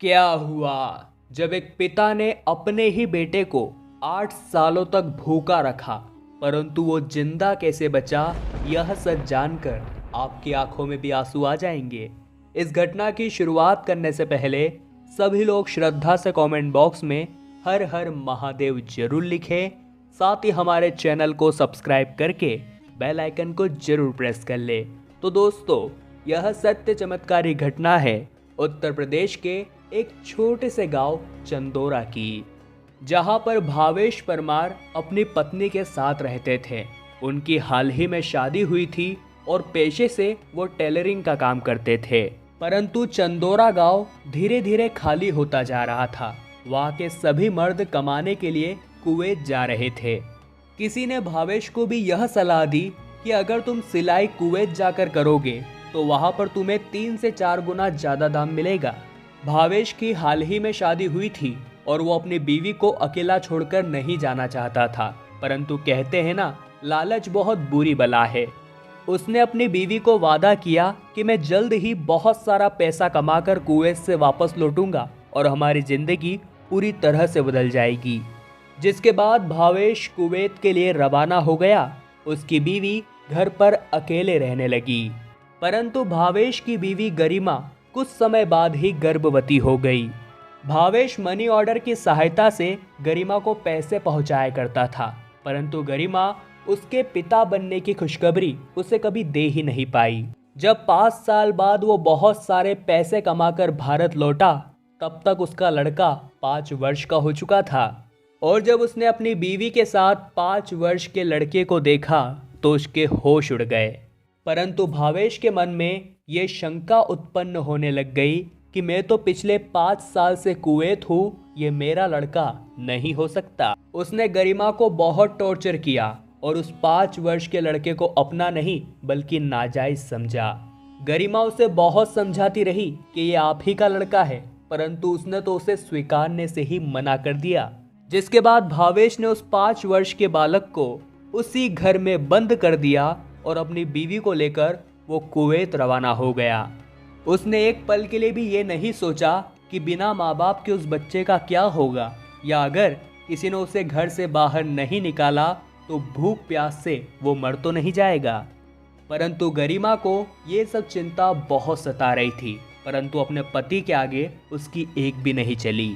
क्या हुआ जब एक पिता ने अपने ही बेटे को 8 सालों तक भूखा रखा, परंतु वो जिंदा कैसे बचा, यह सच जानकर आपकी आंखों में भी आंसू आ जाएंगे। इस घटना की शुरुआत करने से पहले सभी लोग श्रद्धा से कमेंट बॉक्स में हर हर महादेव जरूर लिखें। साथ ही हमारे चैनल को सब्सक्राइब करके बेल आइकन को जरूर प्रेस कर ले। तो दोस्तों, यह सत्य चमत्कारी घटना है उत्तर प्रदेश के एक छोटे से गांव चंदोरा की, जहां पर भावेश परमार अपनी पत्नी के साथ रहते थे। उनकी हाल ही में शादी हुई थी और पेशे से वो टेलरिंग का काम करते थे। परंतु चंदोरा गांव धीरे धीरे खाली होता जा रहा था। वहां के सभी मर्द कमाने के लिए कुवैत जा रहे थे। किसी ने भावेश को भी यह सलाह दी कि अगर तुम सिलाई कुवैत जाकर करोगे तो वहां पर तुम्हें 3 से 4 गुना ज्यादा दाम मिलेगा। भावेश की हाल ही में शादी हुई थी और वो अपनी बीवी को अकेला छोड़कर नहीं जाना चाहता था, परंतु कहते हैं ना, लालच बहुत बुरी बला है। उसने अपनी बीवी को वादा किया कि मैं जल्द ही बहुत सारा पैसा कमाकर कुवैत से वापस लौटूंगा और हमारी जिंदगी पूरी तरह से बदल जाएगी। जिसके बाद भावेश कुवैत के लिए रवाना हो गया। उसकी बीवी घर पर अकेले रहने लगी, परंतु भावेश की बीवी गरिमा कुछ समय बाद ही गर्भवती हो गई। भावेश मनी ऑर्डर की सहायता से गरिमा को पैसे पहुंचाया करता था, परंतु गरिमा उसके पिता बनने की खुशखबरी उसे कभी दे ही नहीं पाई। जब 5 साल बाद वो बहुत सारे पैसे कमाकर भारत लौटा, तब तक उसका लड़का 5 वर्ष का हो चुका था। और जब उसने अपनी बीवी के साथ 5 वर्ष के लड़के को देखा तो उसके होश उड़ गए। परंतु भावेश के मन में ये शंका उत्पन्न होने लग गई कि मैं तो पिछले 5 साल से कुवैत हूँ, ये मेरा लड़का नहीं हो सकता। उसने गरिमा को बहुत टॉर्चर किया और उस 5 वर्ष के लड़के को अपना नहीं बल्कि नाजायज समझा। गरिमा उसे बहुत समझाती रही कि ये आप ही का लड़का है, परंतु उसने तो उसे स्वीकारने से ही मना कर दिया। जिसके बाद भावेश ने उस 5 वर्ष के बालक को उसी घर में बंद कर दिया और अपनी बीवी को लेकर वो कुवैत रवाना हो गया। उसने एक पल के लिए भी ये नहीं सोचा कि बिना माँ बाप के उस बच्चे का क्या होगा, या अगर किसी ने उसे घर से बाहर नहीं निकाला तो भूख प्यास से वो मर तो नहीं जाएगा। परंतु गरिमा को ये सब चिंता बहुत सता रही थी, परंतु अपने पति के आगे उसकी एक भी नहीं चली।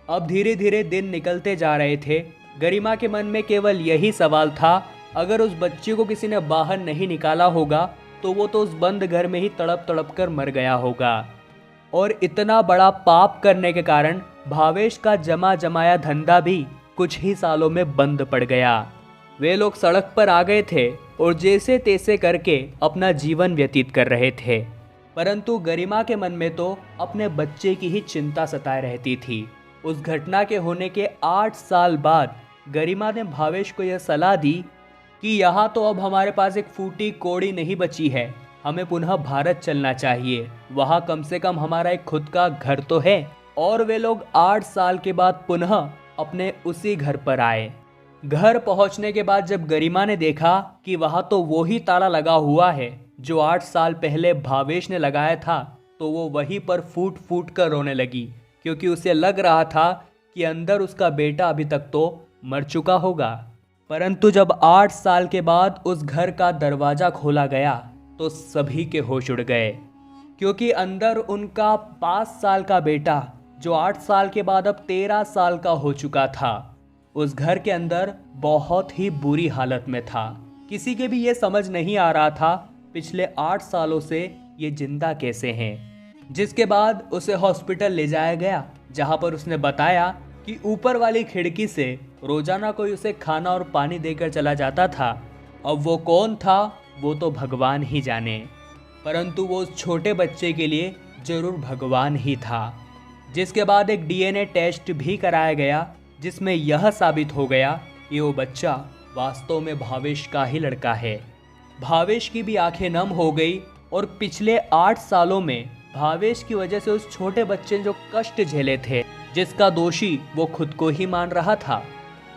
अब धीरे धीरे दिन निकलते जा रहे थे। गरिमा के मन में केवल यही सवाल था, अगर उस बच्चे को किसी ने बाहर नहीं निकाला होगा तो वो तो उस बंद घर में ही तड़प तड़प कर मर गया होगा। और इतना बड़ा पाप करने के कारण भावेश का जमा जमाया धंधा भी कुछ ही सालों में बंद पड़ गया। वे लोग सड़क पर आ गए थे और जैसे तैसे करके अपना जीवन व्यतीत कर रहे थे। परंतु गरिमा के मन में तो अपने बच्चे की ही चिंता सताए रहती थी। उस घटना के होने के 8 साल बाद गरिमा ने भावेश को यह सलाह दी कि यहाँ तो अब हमारे पास एक फूटी कौड़ी नहीं बची है, हमें पुनः भारत चलना चाहिए। वहाँ कम से कम हमारा एक खुद का घर तो है। और वे लोग 8 साल के बाद पुनः अपने उसी घर पर आए। घर पहुँचने के बाद जब गरिमा ने देखा कि वहाँ तो वो ही ताला लगा हुआ है जो 8 साल पहले भावेश ने लगाया था, तो वो वहीं पर फूट फूट कर रोने लगी, क्योंकि उसे लग रहा था कि अंदर उसका बेटा अभी तक तो मर चुका होगा। परंतु जब 8 साल के बाद उस घर का दरवाजा खोला गया तो सभी के होश उड़ गए, क्योंकि अंदर उनका 5 साल का बेटा, जो 8 साल के बाद अब 13 साल का हो चुका था, उस घर के अंदर बहुत ही बुरी हालत में था। किसी के भी ये समझ नहीं आ रहा था पिछले 8 सालों से ये जिंदा कैसे हैं। जिसके बाद उसे हॉस्पिटल ले जाया गया, जहां पर उसने बताया कि ऊपर वाली खिड़की से रोजाना कोई उसे खाना और पानी देकर चला जाता था। अब वो कौन था वो तो भगवान ही जाने, परंतु वो उस छोटे बच्चे के लिए जरूर भगवान ही था। जिसके बाद एक डीएनए टेस्ट भी कराया गया, जिसमें यह साबित हो गया कि वो बच्चा वास्तव में भावेश का ही लड़का है। भावेश की भी आंखें नम हो गई और पिछले 8 सालों में भावेश की वजह से उस छोटे बच्चे ने जो कष्ट झेले थे, जिसका दोषी वो खुद को ही मान रहा था।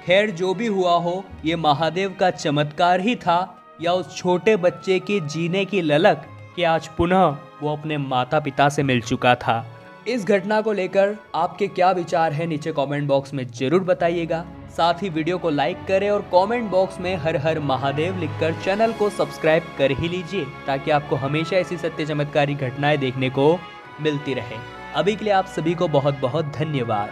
खैर, जो भी हुआ हो, ये महादेव का चमत्कार ही था या उस छोटे बच्चे की जीने की ललक कि आज पुनः वो अपने माता पिता से मिल चुका था। इस घटना को लेकर आपके क्या विचार हैं नीचे कमेंट बॉक्स में जरूर बताइएगा। साथ ही वीडियो को लाइक करें और कमेंट बॉक्स में हर हर महादेव लिखकर चैनल को सब्सक्राइब कर ही लीजिए, ताकि आपको हमेशा ऐसी सत्य चमत्कारी घटनाएं देखने को मिलती रहे। अभी के लिए आप सभी को बहुत बहुत धन्यवाद।